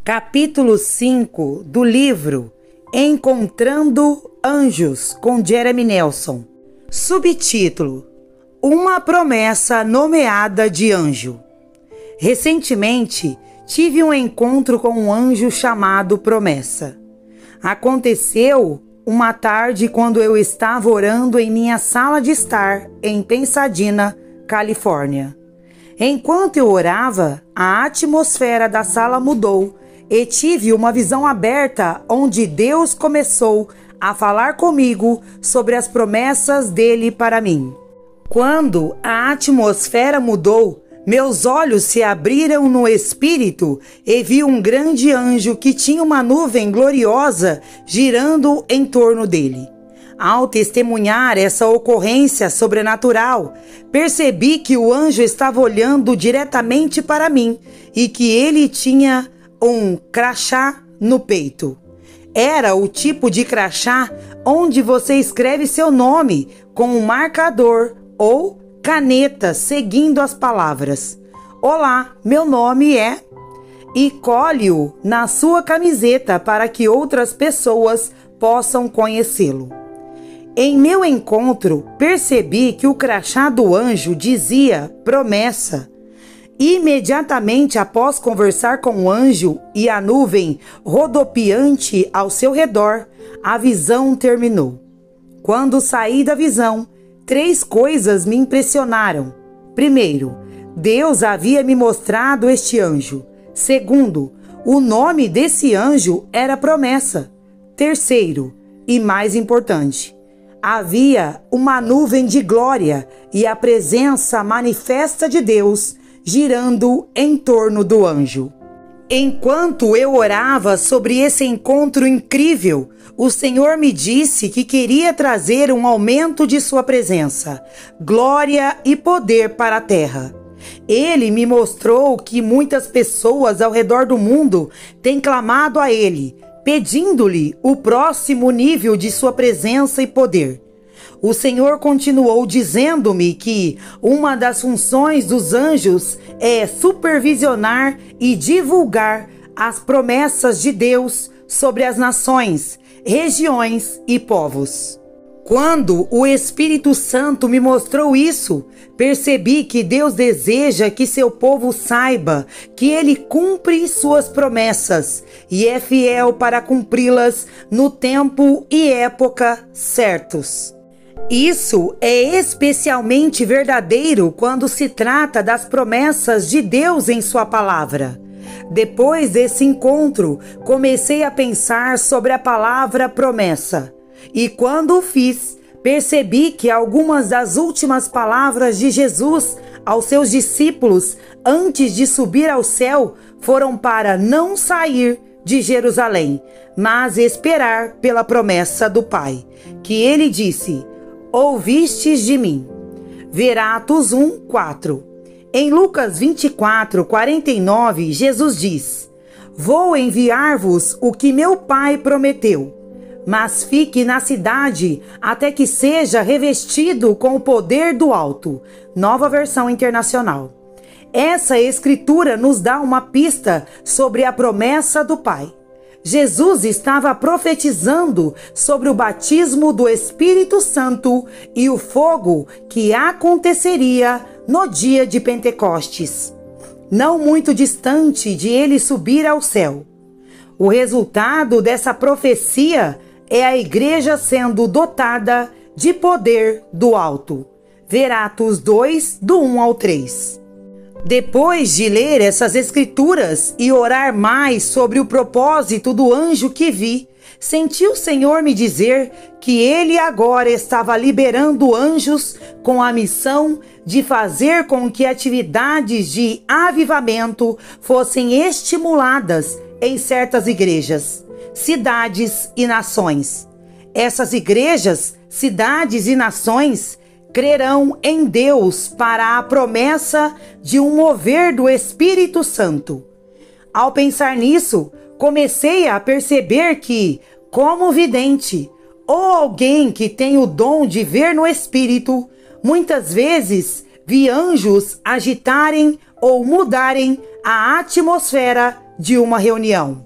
Capítulo 5 do livro Encontrando Anjos, com Jeremy Nelson. Subtítulo: Uma promessa nomeada de anjo. Recentemente, tive um encontro com um anjo chamado Promessa. Aconteceu uma tarde quando eu estava orando em minha sala de estar em Pasadena, Califórnia. Enquanto eu orava, a atmosfera da sala mudou e tive uma visão aberta onde Deus começou a falar comigo sobre as promessas dele para mim. Quando a atmosfera mudou, meus olhos se abriram no espírito e vi um grande anjo que tinha uma nuvem gloriosa girando em torno dele. Ao testemunhar essa ocorrência sobrenatural, percebi que o anjo estava olhando diretamente para mim e que ele tinha um crachá no peito. Era o tipo de crachá onde você escreve seu nome com um marcador ou caneta seguindo as palavras: "Olá, meu nome é", e colhe-o na sua camiseta para que outras pessoas possam conhecê-lo. Em meu encontro, percebi que o crachá do anjo dizia promessa. Imediatamente após conversar com o anjo e a nuvem rodopiante ao seu redor, a visão terminou. Quando saí da visão, 3 coisas me impressionaram. Primeiro, Deus havia me mostrado este anjo. Segundo, o nome desse anjo era Promessa. Terceiro, e mais importante, havia uma nuvem de glória e a presença manifesta de Deus girando em torno do anjo. Enquanto eu orava sobre esse encontro incrível, o Senhor me disse que queria trazer um aumento de sua presença, glória e poder para a terra. Ele me mostrou que muitas pessoas ao redor do mundo têm clamado a Ele, pedindo-lhe o próximo nível de sua presença e poder. O Senhor continuou dizendo-me que uma das funções dos anjos é supervisionar e divulgar as promessas de Deus sobre as nações, regiões e povos. Quando o Espírito Santo me mostrou isso, percebi que Deus deseja que seu povo saiba que Ele cumpre suas promessas e é fiel para cumpri-las no tempo e época certos. Isso é especialmente verdadeiro quando se trata das promessas de Deus em sua palavra. Depois desse encontro, comecei a pensar sobre a palavra promessa. E quando o fiz, percebi que algumas das últimas palavras de Jesus aos seus discípulos antes de subir ao céu foram para não sair de Jerusalém, mas esperar pela promessa do Pai, que ele disse: "Ouvistes de mim." Ver Atos 1:4. Em Lucas 24:49, Jesus diz: "Vou enviar-vos o que meu Pai prometeu, mas fique na cidade até que seja revestido com o poder do alto." Nova Versão Internacional. Essa escritura nos dá uma pista sobre a promessa do Pai. Jesus estava profetizando sobre o batismo do Espírito Santo e o fogo que aconteceria no dia de Pentecostes, não muito distante de ele subir ao céu. O resultado dessa profecia é a igreja sendo dotada de poder do alto. Ver Atos 2, do 1 ao 3. Depois de ler essas escrituras e orar mais sobre o propósito do anjo que vi, senti o Senhor me dizer que ele agora estava liberando anjos com a missão de fazer com que atividades de avivamento fossem estimuladas em certas igrejas, cidades e nações. Essas igrejas, cidades e nações crerão em Deus para a promessa de um mover do Espírito Santo. Ao pensar nisso, comecei a perceber que, como vidente ou alguém que tem o dom de ver no Espírito, muitas vezes vi anjos agitarem ou mudarem a atmosfera de uma reunião.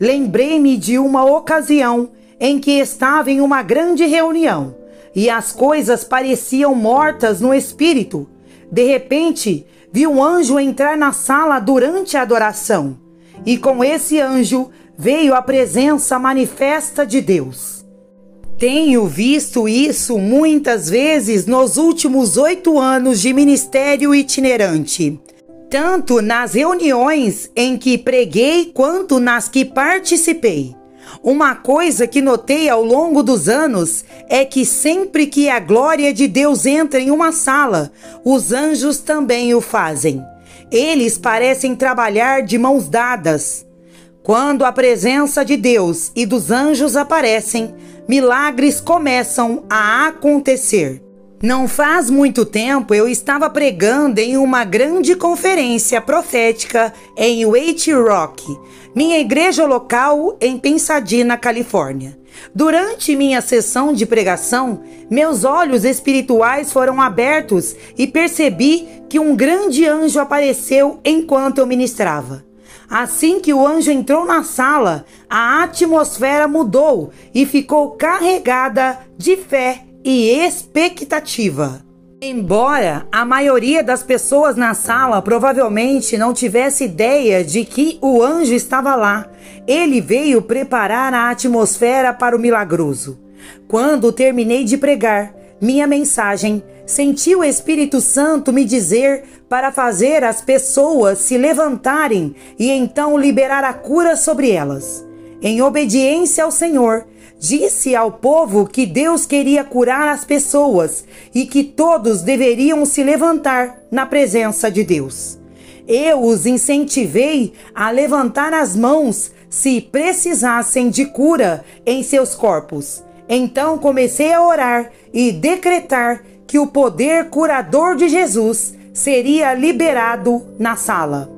Lembrei-me de uma ocasião em que estava em uma grande reunião e as coisas pareciam mortas no espírito. De repente, vi um anjo entrar na sala durante a adoração e com esse anjo veio a presença manifesta de Deus. Tenho visto isso muitas vezes nos últimos 8 anos de ministério itinerante, tanto nas reuniões em que preguei quanto nas que participei. Uma coisa que notei ao longo dos anos é que sempre que a glória de Deus entra em uma sala, os anjos também o fazem. Eles parecem trabalhar de mãos dadas. Quando a presença de Deus e dos anjos aparecem, milagres começam a acontecer. Não faz muito tempo eu estava pregando em uma grande conferência profética em White Rock, minha igreja local em Pasadena, Califórnia. Durante minha sessão de pregação, meus olhos espirituais foram abertos e percebi que um grande anjo apareceu enquanto eu ministrava. Assim que o anjo entrou na sala, a atmosfera mudou e ficou carregada de fé e expectativa. Embora a maioria das pessoas na sala provavelmente não tivesse ideia de que o anjo estava lá, ele veio preparar a atmosfera para o milagroso. Quando terminei de pregar minha mensagem, senti o Espírito Santo me dizer para fazer as pessoas se levantarem e então liberar a cura sobre elas. Em obediência ao Senhor, disse ao povo que Deus queria curar as pessoas e que todos deveriam se levantar na presença de Deus. Eu os incentivei a levantar as mãos se precisassem de cura em seus corpos. Então comecei a orar e decretar que o poder curador de Jesus seria liberado na sala.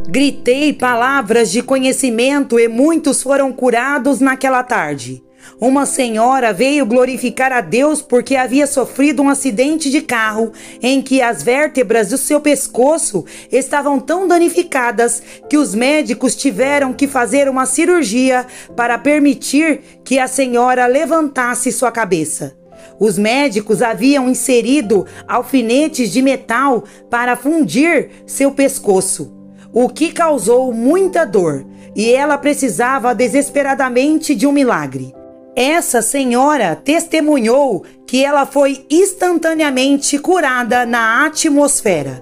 Gritei palavras de conhecimento e muitos foram curados naquela tarde. Uma senhora veio glorificar a Deus porque havia sofrido um acidente de carro em que as vértebras do seu pescoço estavam tão danificadas que os médicos tiveram que fazer uma cirurgia para permitir que a senhora levantasse sua cabeça. Os médicos haviam inserido alfinetes de metal para fundir seu pescoço, o que causou muita dor, e ela precisava desesperadamente de um milagre. Essa senhora testemunhou que ela foi instantaneamente curada na atmosfera.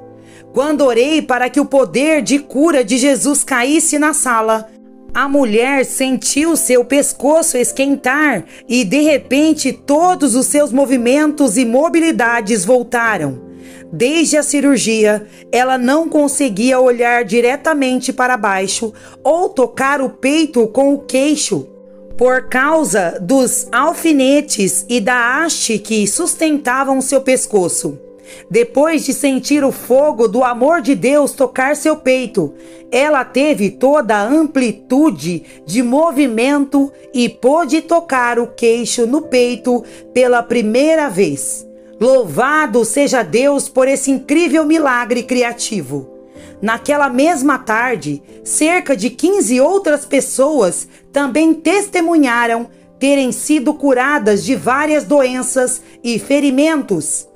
Quando orei para que o poder de cura de Jesus caísse na sala, a mulher sentiu seu pescoço esquentar e de repente todos os seus movimentos e mobilidades voltaram. Desde a cirurgia, ela não conseguia olhar diretamente para baixo ou tocar o peito com o queixo, por causa dos alfinetes e da haste que sustentavam seu pescoço. Depois de sentir o fogo do amor de Deus tocar seu peito, ela teve toda a amplitude de movimento e pôde tocar o queixo no peito pela primeira vez. Louvado seja Deus por esse incrível milagre criativo. Naquela mesma tarde, cerca de 15 outras pessoas também testemunharam terem sido curadas de várias doenças e ferimentos.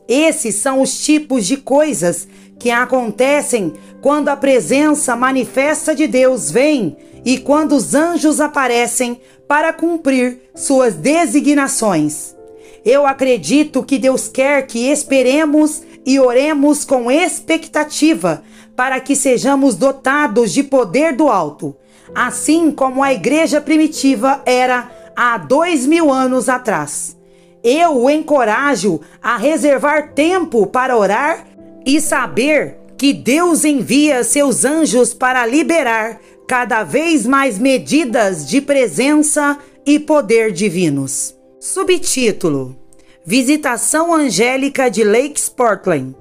Esses são os tipos de coisas que acontecem quando a presença manifesta de Deus vem e quando os anjos aparecem para cumprir suas designações. Eu acredito que Deus quer que esperemos e oremos com expectativa para que sejamos dotados de poder do alto, assim como a igreja primitiva era há 2000 anos atrás. Eu o encorajo a reservar tempo para orar e saber que Deus envia seus anjos para liberar cada vez mais medidas de presença e poder divinos. Subtítulo: Visitação Angélica de Lake Portland.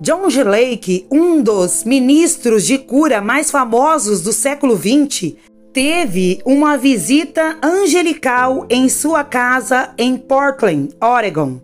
John G. Lake, um dos ministros de cura mais famosos do século XX, teve uma visita angelical em sua casa em Portland, Oregon.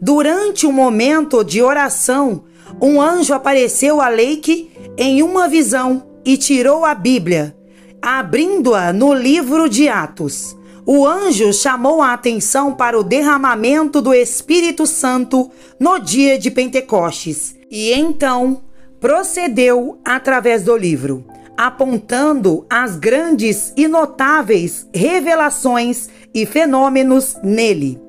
Durante um momento de oração, um anjo apareceu a Lake em uma visão e tirou a Bíblia, abrindo-a no livro de Atos. O anjo chamou a atenção para o derramamento do Espírito Santo no dia de Pentecostes e então procedeu através do livro, apontando as grandes e notáveis revelações e fenômenos nele.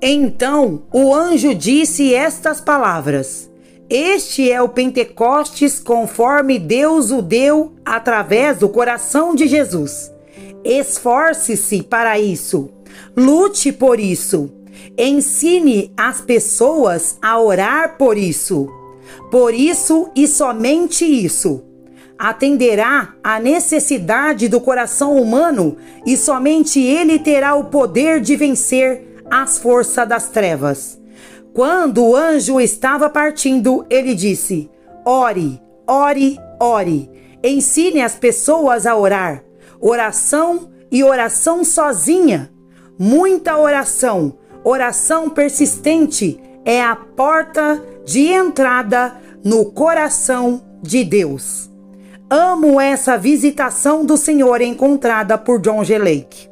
Então o anjo disse estas palavras: Este é o Pentecostes conforme Deus o deu através do coração de Jesus. Esforce-se para isso, lute por isso, ensine as pessoas a orar por isso e somente isso. Atenderá à necessidade do coração humano e somente ele terá o poder de vencer as forças das trevas. Quando o anjo estava partindo, ele disse: Ore, ore, ore. Ensine as pessoas a orar. Oração e oração sozinha. Muita oração, oração persistente é a porta de entrada no coração de Deus. Amo essa visitação do Senhor encontrada por John G. Lake,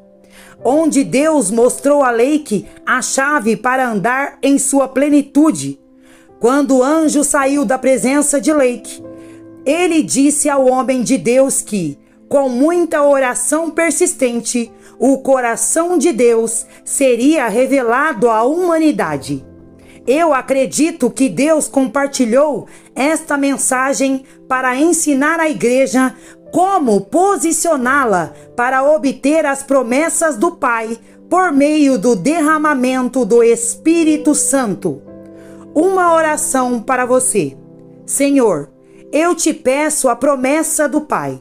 onde Deus mostrou a Lake a chave para andar em sua plenitude. Quando o anjo saiu da presença de Lake, ele disse ao homem de Deus que, com muita oração persistente, o coração de Deus seria revelado à humanidade. Eu acredito que Deus compartilhou esta mensagem para ensinar a igreja como posicioná-la para obter as promessas do Pai por meio do derramamento do Espírito Santo. Uma oração para você. Senhor, eu te peço a promessa do Pai,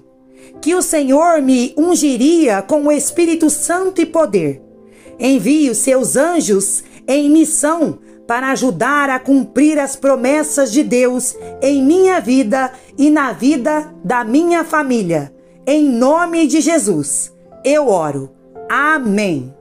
que o Senhor me ungiria com o Espírito Santo e poder. Envie os seus anjos em missão para ajudar a cumprir as promessas de Deus em minha vida e na vida da minha família. Em nome de Jesus, eu oro. Amém.